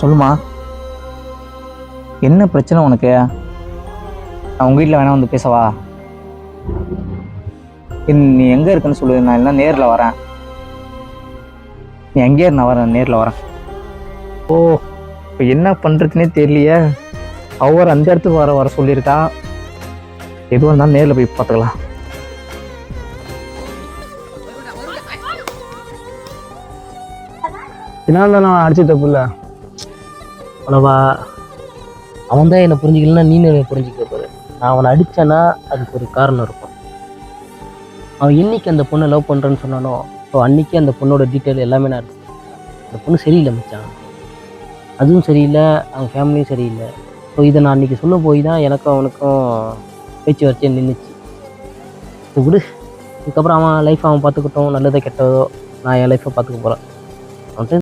சொல்லுமா. என்ன பிரச்சனை உனக்கு? நான் உங்கள் வீட்டில் வேணா வந்து பேசவா? நீ எங்கே இருக்குன்னு சொல்லு, நான் எல்லாம் நேரில் வரேன். நீ எங்கே நான் வரேன், நேரில் வரேன். ஓ, இப்போ என்ன பண்ணுறதுனே தெரியலையே. அவர் அந்த இடத்துக்கு வர சொல்லியிருக்கா. எதுவாக இருந்தாலும் நேரில் போய் பார்த்துக்கலாம். இதனால நான் அடிச்சு தப்பு இல்லை அவ்வளவா. அவன் தான் என்னை புரிஞ்சிக்கலன்னா நீனு என்னை புரிஞ்சிக்க போகிற. நான் அவனை அடித்தேன்னா அதுக்கு ஒரு காரணம் இருக்கும். அவன் என்னைக்கு அந்த பொண்ணை லவ் பண்ணுறேன்னு சொன்னானோ ஸோ அன்றைக்கி அந்த பொண்ணோட டீட்டெயில் எல்லாமே நான் இருக்கு. அந்த பொண்ணு சரியில்லை மச்சான், அதுவும் சரியில்லை, அவங்க ஃபேமிலியும் சரியில்லை. ஸோ இதை நான் அன்றைக்கி சொல்ல போய் தான் எனக்கும் அவனுக்கும் பேச்சு வச்சே நின்றுச்சு. ஸோ விடு, இதுக்கப்புறம் அவன் லைஃப் அவன் பார்த்துக்கிட்டோம், நல்லதோ கெட்டதோ நான் என் லைஃப்பை பார்த்துக்க போகிறேன்.